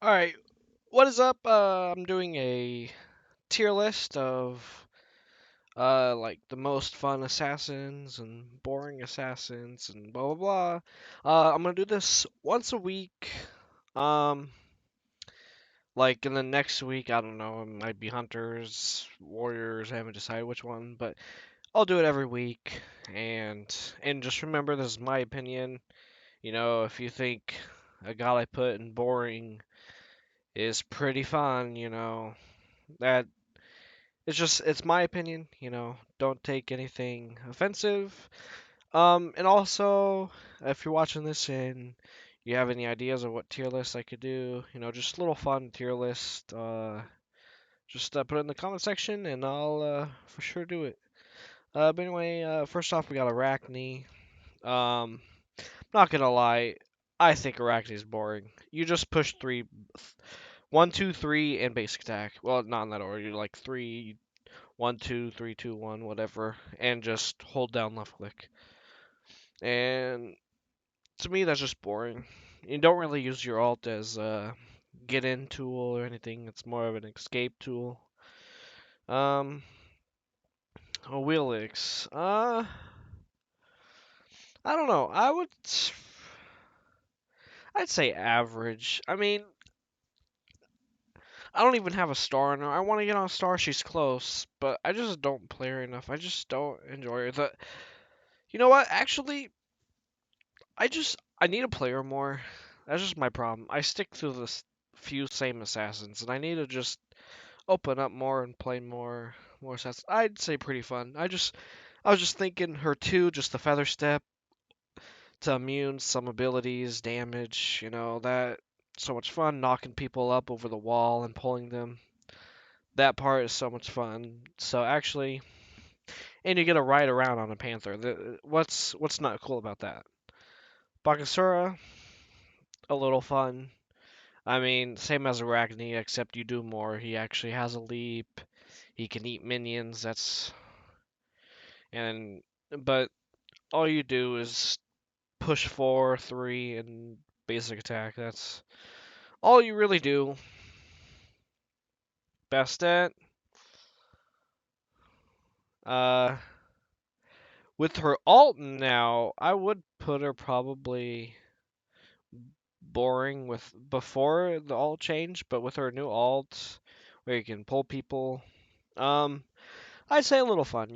Alright, what is up? I'm doing a tier list of like the most fun assassins and boring assassins and blah blah blah. I'm gonna do this once a week. Um, like in the next week, I don't know, it might be hunters, warriors. I haven't decided which one, but I'll do it every week. And just remember, this is my opinion. If you think a god I put in boring is pretty fun, that it's my opinion, don't take anything offensive. And also, if you're watching this and you have any ideas of what tier list I could do, just a little fun tier list, just put it in the comment section and I'll for sure do it. But anyway, first off, we got Arachne. Not gonna lie, I think Arachne is boring. You just push three, one, two, three, and basic attack. Well, not in that order. You like three, one, two, three, two, one, whatever, and just hold down left click. And to me, that's just boring. You don't really use your alt as a get in tool or anything. It's more of an escape tool. Um, Wheelix. I don't know. I'd say average. I mean, I don't even have a star on her. I want to get on a star. She's close, but I just don't play her enough. I just don't enjoy her. You know what? Actually, I need to play her more. That's just my problem. I stick to the few same assassins, and I need to just open up more and play more assassins. I'd say pretty fun. I was just thinking her too, just the feather step to immune some abilities, damage. That so much fun knocking people up over the wall and pulling them. That part is so much fun. So actually, and you get to ride around on a panther. What's not cool about that? Bakasura, a little fun. I mean, same as Arachne, except you do more. He actually has a leap. He can eat minions. And but all you do is push 4, 3, and basic attack. That's all you really do. Best at uh with her alt now, I would put her probably boring with before the alt change, but with her new alt where you can pull people, um I'd say a little fun.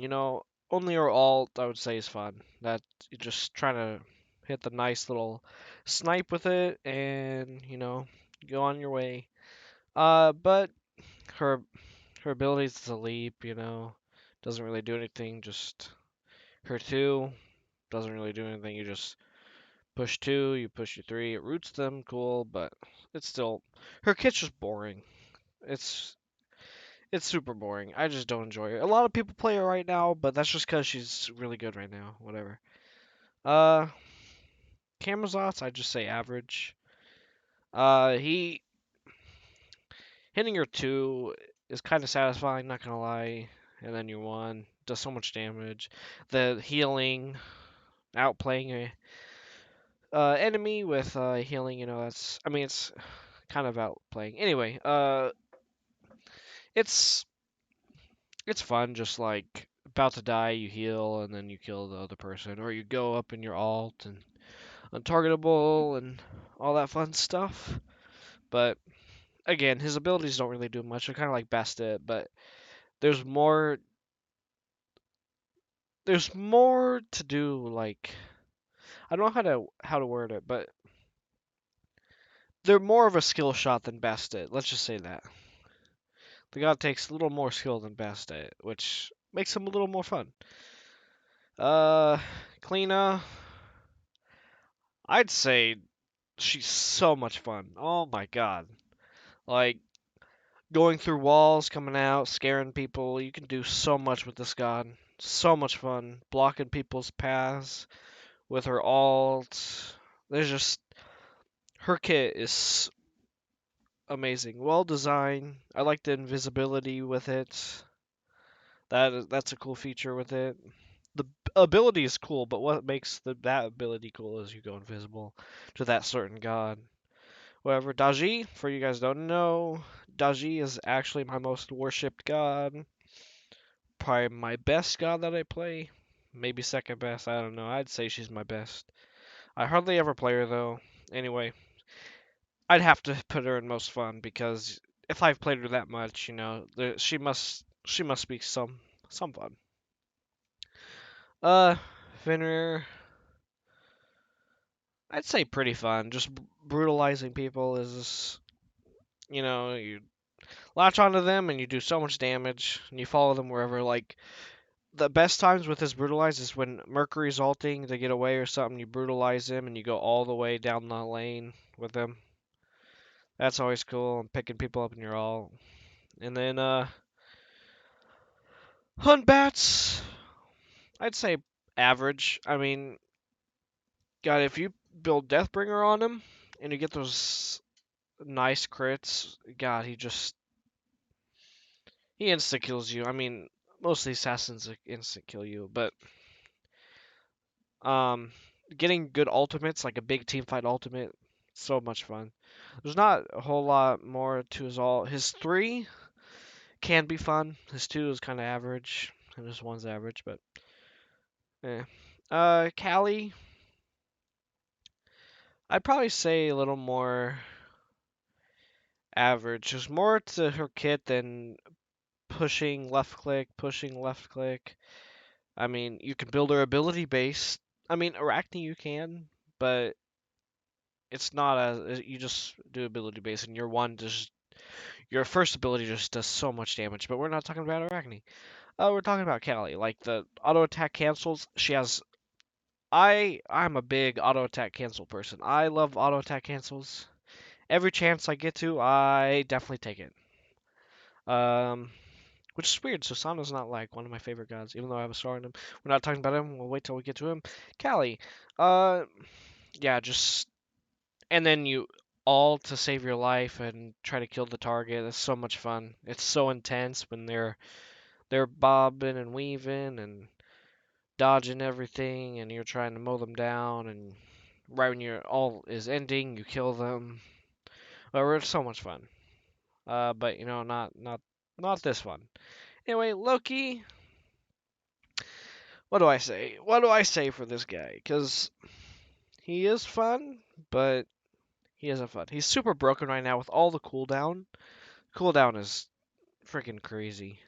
Only your alt I would say is fun. That you're just trying to hit the nice little snipe with it and, go on your way. But her her abilities to leap, doesn't really do anything. Just her two doesn't really do anything. You just push two, you push your three, it roots them, cool, but it's still her kit's just boring. It's It's super boring. I just don't enjoy her. A lot of people play her right now, but that's just because she's really good right now. Whatever. Uh, Camazotz, I just say average. He hitting your two is kind of satisfying, not gonna lie. And then your one does so much damage. The healing, outplaying a enemy with healing, that's I mean it's kind of outplaying. Anyway, it's it's fun, just like about to die, you heal, and then you kill the other person, or you go up in your alt and untargetable and all that fun stuff. But again, his abilities don't really do much. They're kind of like Bastet, but there's more. There's more to do. Like I don't know how to word it, but they're more of a skill shot than Bastet. Let's just say that the god takes a little more skill than Bastet, which makes him a little more fun. Uh, Kleena, I'd say she's so much fun. Oh my god. Like going through walls, coming out, scaring people. You can do so much with this god. So much fun. Blocking people's paths with her alt. There's just her kit is amazing. Well designed. I like the invisibility with it. That's a cool feature with it. The ability is cool, but what makes that ability cool is you go invisible to that certain god. Whatever. Daji, for you guys don't know, Daji is actually my most worshipped god. Probably my best god that I play. Maybe second best, I don't know. I'd say she's my best. I hardly ever play her though. Anyway, I'd have to put her in most fun because if I've played her that much, she must be some fun. Uh, Fenrir, I'd say pretty fun. Just brutalizing people is, you latch onto them and you do so much damage and you follow them wherever. Like the best times with this brutalize is when Mercury's ulting to get away or something. You brutalize him and you go all the way down the lane with them. That's always cool. And picking people up in your ult. And then hunt bats. I'd say average. I mean, God, if you build Deathbringer on him and you get those nice crits, God, he insta kills you. I mean, most of the assassins instant kill you, but um, getting good ultimates like a big team fight ultimate, so much fun. There's not a whole lot more to his ult. His 3 can be fun. His 2 is kind of average, and his 1's average, but eh. Callie, I'd probably say a little more average. There's more to her kit than pushing left click. I mean, you can build her ability based. I mean, Arachne you can, but it's not as you just do ability based, and your first ability just does so much damage. But we're not talking about Arachne. We're talking about Callie. Like the auto attack cancels. She has. I'm a big auto attack cancel person. I love auto attack cancels. Every chance I get to, I definitely take it. Um, which is weird. Susano's not like one of my favorite gods, even though I have a star in him. We're not talking about him. We'll wait till we get to him. Callie. Uh, yeah, just and then you all to save your life and try to kill the target. It's so much fun. It's so intense when they're bobbing and weaving and dodging everything, and you're trying to mow them down. And right when your all is ending, you kill them. It's so much fun. But not this one. Anyway, Loki. What do I say? What do I say for this guy? Because he is fun, but he isn't fun. He's super broken right now with all the cooldown. Cooldown is freaking crazy.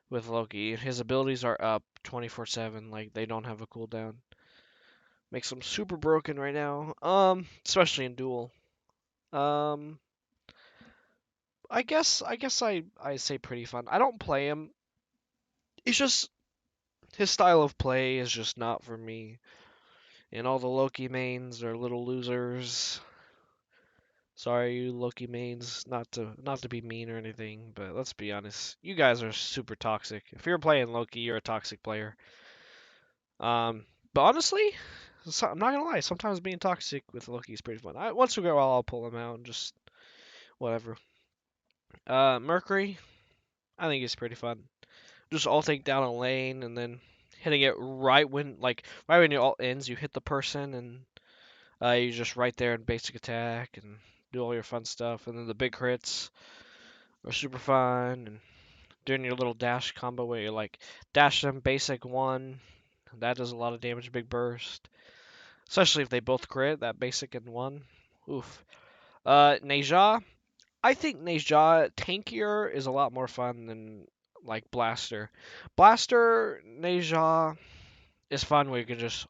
With Loki, his abilities are up 24/7. Like they don't have a cooldown. Makes him super broken right now. Especially in duel. Um, I say pretty fun. I don't play him. It's just his style of play is just not for me. And all the Loki mains are little losers. Sorry, you Loki mains, not to be mean or anything, but let's be honest, you guys are super toxic. If you're playing Loki, you're a toxic player. But honestly, I'm not gonna lie, sometimes being toxic with Loki is pretty fun. Once in a while, I'll pull him out and just whatever. Mercury, I think it's pretty fun. Just ulting down a lane and then hitting it right when your ult ends, you hit the person and you just right there in basic attack and do all your fun stuff, and then the big crits are super fun. And doing your little dash combo where you like dash them basic one, that does a lot of damage. Big burst, especially if they both crit that basic and one. Oof. Neja, I think Neja tankier is a lot more fun than like Blaster. Blaster Neja is fun where you can just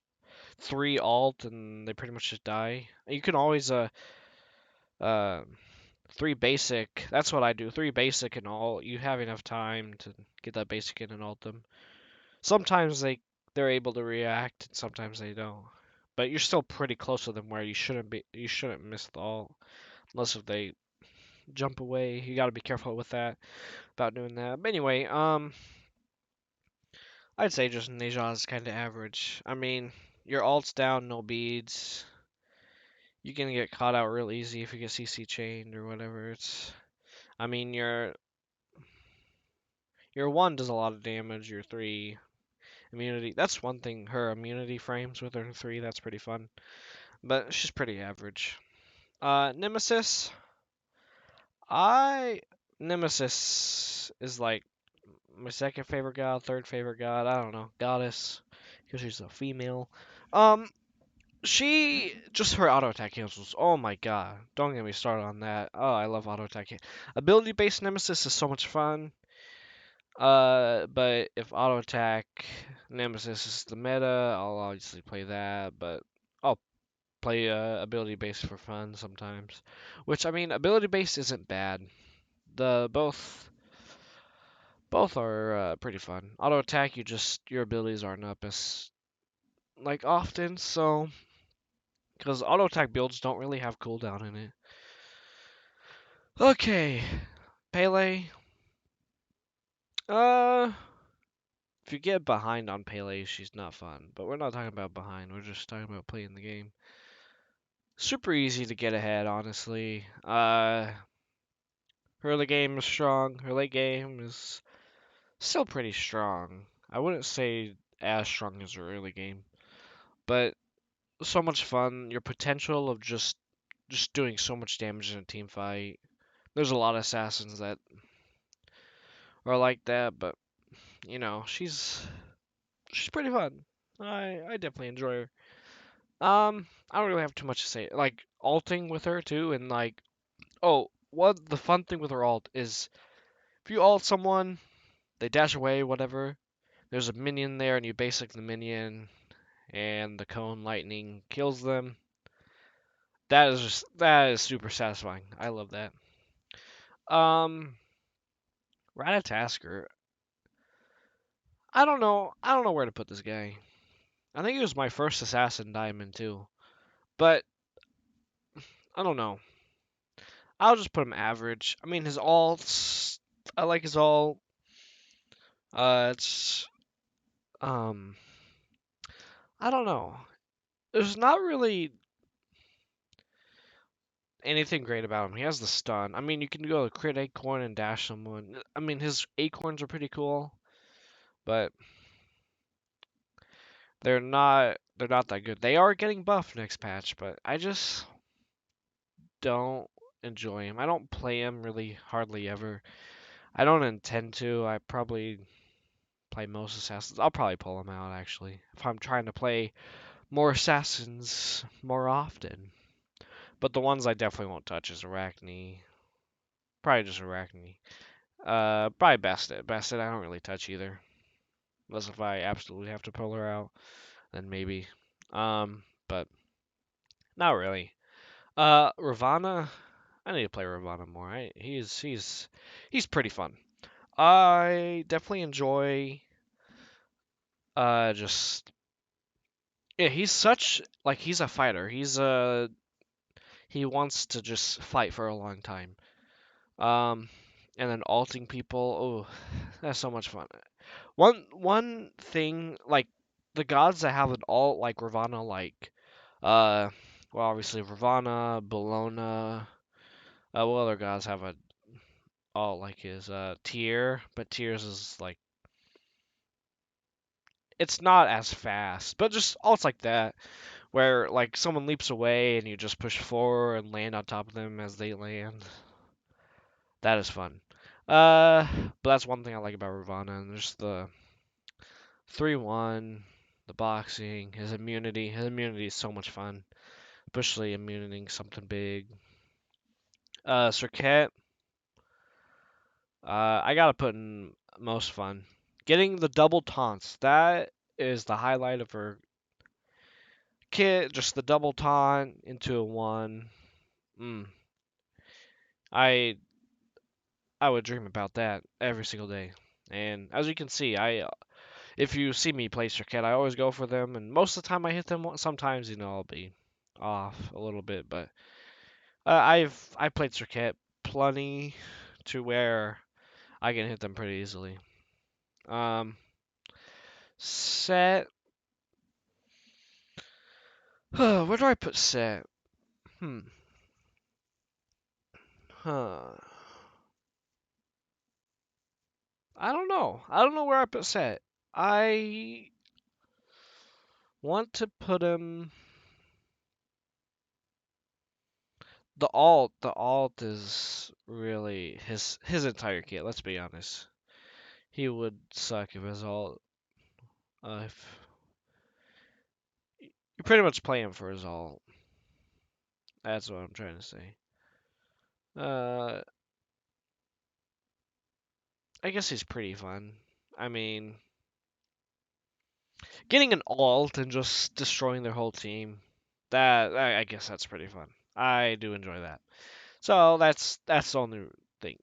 3 alt and they pretty much just die. You can always uh 3 basic. That's what I do. 3 basic and all. You have enough time to get that basic in and ult them. Sometimes they're able to react, and sometimes they don't. But you're still pretty close to them where you shouldn't be. You shouldn't miss the ult unless if they jump away. You got to be careful with that about doing that. But anyway, I'd say just Neja is kind of average. I mean, your ult's down, no beads. You can get caught out real easy if you get CC chained or whatever. I mean, your 1 does a lot of damage. Your 3 immunity. That's one thing. Her immunity frames with her 3. That's pretty fun. But she's pretty average. Nemesis. I Nemesis is like my second favorite god, third favorite god. I don't know, goddess, because she's a female. Um, she just her auto attack cancels. Oh my god, don't get me started on that. Oh, I love auto attack. Ability based Nemesis is so much fun. But if auto attack Nemesis is the meta, I'll obviously play that. But I'll play ability based for fun sometimes. Which I mean, ability based isn't bad. The both are pretty fun. Auto attack, your abilities aren't up as like often, so because auto attack builds don't really have cooldown in it. Okay, Pele. Uh, if you get behind on Pele, she's not fun. But we're not talking about behind. We're just talking about playing the game. Super easy to get ahead, honestly. Her early game is strong. Her late game is still pretty strong. I wouldn't say as strong as her early game, but so much fun. Your potential of just doing so much damage in a team fight. There's a lot of assassins that are like that, but you know, she's pretty fun. I definitely enjoy her. I don't really have too much to say. Like alting with her too, and like, oh, what the fun thing with her alt is if you alt someone, they dash away, whatever. There's a minion there, and you basic the minion, and the cone lightning kills them. That is super satisfying. I love that. Um, Rattata Tasker. I don't know where to put this guy. I think he was my first assassin diamond too, but I don't know. I'll just put him average. I mean, his alts. I like his alt. It's um. I don't know. There's not really anything great about him. He has the stun. I mean, you can go crit acorn and dash someone. I mean, his acorns are pretty cool, but they're not that good. They are getting buffed next patch, but I just don't enjoy him. I don't play him really hardly ever. I don't intend to. I probably play most assassins. I'll probably pull him out actually if I'm trying to play more assassins more often. But the ones I definitely won't touch is Arachne. Probably just Arachne. Probably Bastet. Bastet I don't really touch either. Unless if I absolutely have to pull her out, then maybe. But not really. Ravana. I need to play Ravana more. He's pretty fun. I definitely enjoy just yeah, he's such like he's a fighter. He wants to just fight for a long time. Um and then alting people. Oh, that's so much fun. One thing like the gods that have an alt like Ravana uh well obviously Ravana, Bologna, what other gods have a alt like his Tyr, but Tyr's is like it's not as fast, but just alts like that where like someone leaps away and you just push forward and land on top of them as they land. That is fun. But that's one thing I like about Ravana, and just the 3-1, the boxing, his immunity. His immunity is so much fun, especially immunity something big. Circuit, I gotta put in most fun. Getting the double taunts, that is the highlight of her kit. Just the double taunt into a one. Mm, I I would dream about that every single day. And as you can see, if you see me play Circuit, I always go for them, and most of the time I hit them. Sometimes, I'll be off a little bit, but I played Circuit plenty to where I can hit them pretty easily. Um, Set. Where do I put Set? Hmm. Huh. I don't know. I don't know where I put Set. I want to put him. The alt is really his entire kit. Let's be honest. He would suck if his alt. If you pretty much play him for his alt. That's what I'm trying to say. Uh, I guess he's pretty fun. I mean, getting an alt and just destroying their whole team. That I guess that's pretty fun. I do enjoy that. So that's the only thing.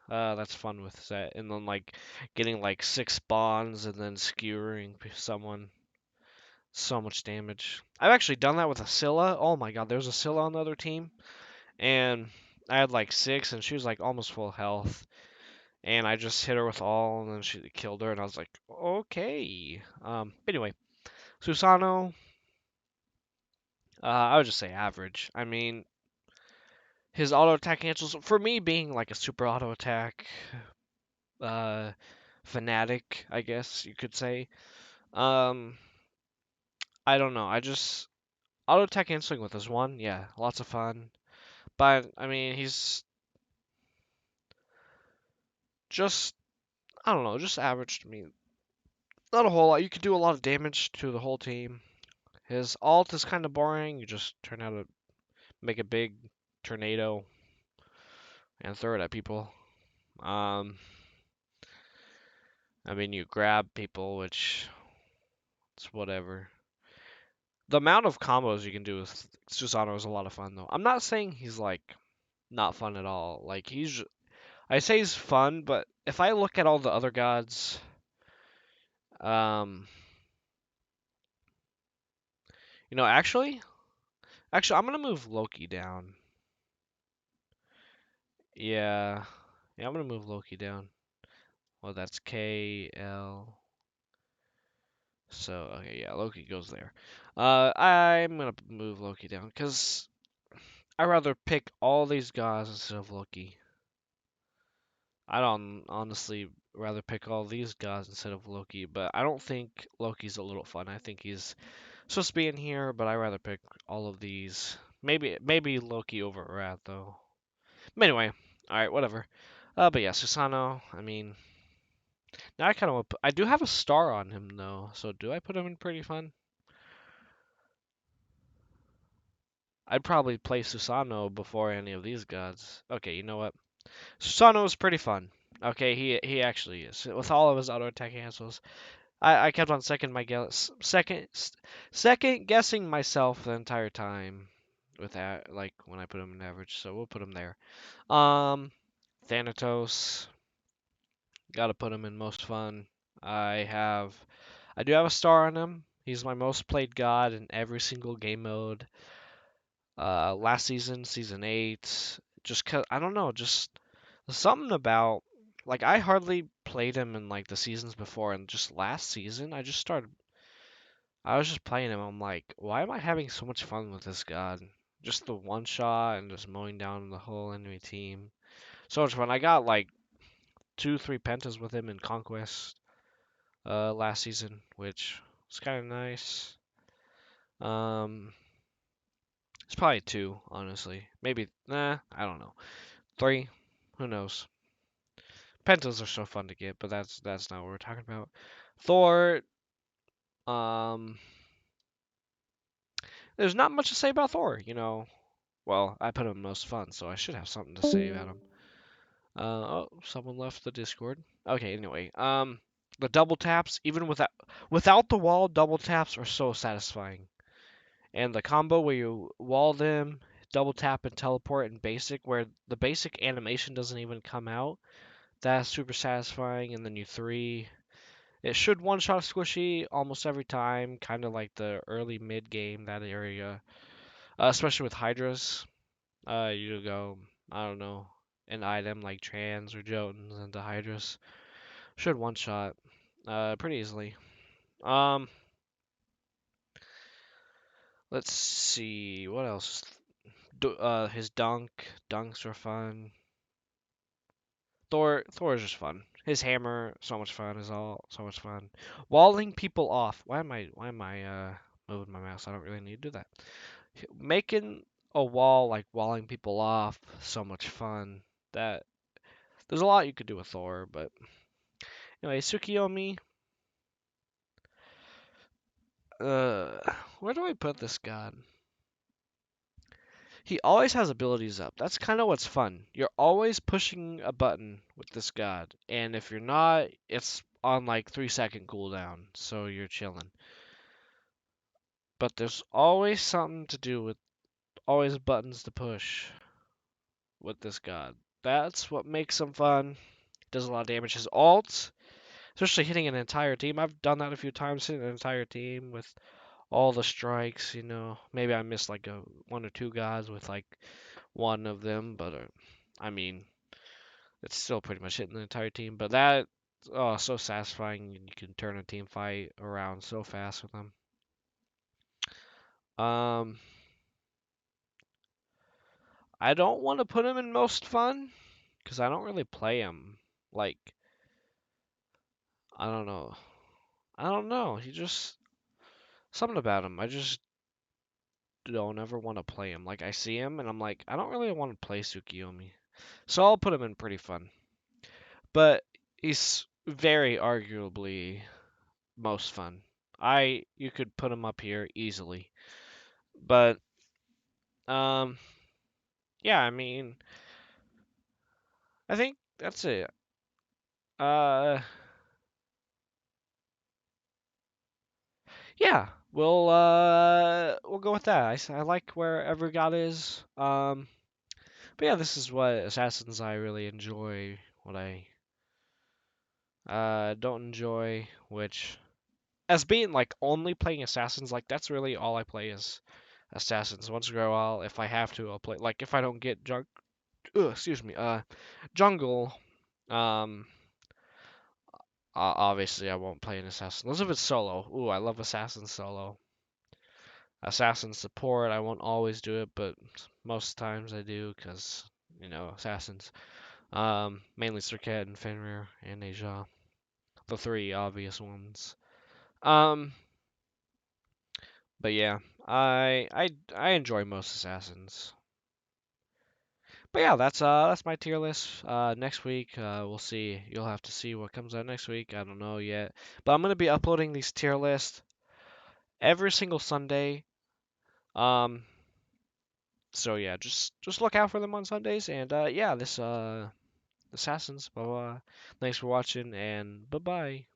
That's fun with that. And then like getting like 6 spawns and then skewering someone. So much damage. I've actually done that with a Scylla. Oh my god, there's a Scylla on the other team. And I had like 6 and she was like almost full health. And I just hit her with all and then she killed her and I was like, okay. Anyway, Susano, I would just say average. I mean, his auto attack cancels for me being like a super auto attack uh fanatic, I guess you could say. Um I don't know. I just auto attack canceling with this one, yeah, lots of fun. But I mean, he's just I don't know, just average to me. Not a whole lot. You could do a lot of damage to the whole team. His alt is kind of boring. You just turn out to make a big tornado and throw it at people. Um, I mean, you grab people, which it's whatever. The amount of combos you can do with Susano is a lot of fun, though. I'm not saying he's like not fun at all. Like I say he's fun, but if I look at all the other gods, um, actually, I'm gonna move Loki down. Yeah, yeah, I'm gonna move Loki down. Well, that's KL. So okay, yeah, Loki goes there. I'm gonna move Loki down because I'd rather pick all these guys instead of Loki. I don't honestly rather pick all these guys instead of Loki, but I don't think Loki's a little fun. I think he's supposed to be in here, but I rather pick all of these. Maybe Loki over Rat though. But anyway, all right, whatever. But yeah, Susano. I mean, now I kind of I do have a star on him though, so do I put him in pretty fun? I'd probably play Susano before any of these gods. Okay, you know what? Susano is pretty fun. Okay, he actually is. With all of his auto attack cancels, I kept on second guessing myself the entire time with that, like when I put him in average. So we'll put him there. Um, Thanatos, gotta put him in most fun. I do have a star on him. He's my most played god in every single game mode. Last season, season 8, just 'cause I don't know, just something about like I hardly played him in like the seasons before, and just last season I was just playing him. I'm like, why am I having so much fun with this god? Just the one shot and just mowing down the whole enemy team. So much fun. I got like 2, 3 pentas with him in Conquest last season, which was kind of nice. Um, it's probably 2, honestly. Maybe, nah, I don't know. 3, who knows? Pentas are so fun to get, but that's not what we're talking about. Thor, um, there's not much to say about Thor, you know. Well, I put him most fun, so I should have something to say about him. Oh, someone left the Discord. Okay, anyway, the double taps, even without the wall, double taps are so satisfying. And the combo where you wall them, double tap and teleport in basic, where the basic animation doesn't even come out, that's super satisfying. And then you 3. It should one shot squishy almost every time, kind of like the early mid game, that area. Especially with Hydras. You go, I don't know, an item like Trans or Jotuns into Hydras. Should one shot pretty easily. Um, let's see, what else? His dunks are fun. Thor is just fun. His hammer, so much fun. Is all so much fun. Walling people off. Why am I moving my mouse? I don't really need to do that. Making a wall, like walling people off. So much fun. That there's a lot you could do with Thor, but anyway, Tsukiyomi. Where do I put this god? He always has abilities up. That's kind of what's fun. You're always pushing a button with this god, and if you're not, it's on like 3 second cooldown, so you're chilling. But there's always something to do with always buttons to push with this god. That's what makes him fun. Does a lot of damage. His ult, especially hitting an entire team. I've done that a few times, hitting an entire team with all the strikes. Maybe I missed like one or two guys with like one of them, but I mean, it's still pretty much hitting the entire team. But that, oh, so satisfying. You can turn a team fight around so fast with them. Um, I don't want to put him in most fun because I don't really play him. Like, I don't know. I don't know. He just something about him. I just don't ever want to play him. Like I see him and I'm like, I don't really want to play Tsukiyomi. So I'll put him in pretty fun. But he's very arguably most fun. You could put him up here easily. But um yeah, I mean, I think that's it. Uh yeah, we'll go with that. I like where every god is. But yeah, this is what assassins I really enjoy. What I don't enjoy, which as being like only playing assassins, like that's really all I play is assassins. Once in a while, if I have to, I'll play. Like if I don't get excuse me, jungle, um, obviously I won't play an assassin. Unless if it's solo. Ooh, I love assassin solo. Assassin support, I won't always do it, but most times I do because assassins. Mainly Circuit and Fenrir and Asia, the three obvious ones. Um, but yeah, I enjoy most assassins. But yeah, that's my tier list. Next week, we'll see. You'll have to see what comes out next week. I don't know yet, but I'm gonna be uploading these tier lists every single Sunday. Um, so yeah, just look out for them on Sundays. And yeah, this assassins. Blah blah. Thanks for watching, and bye bye.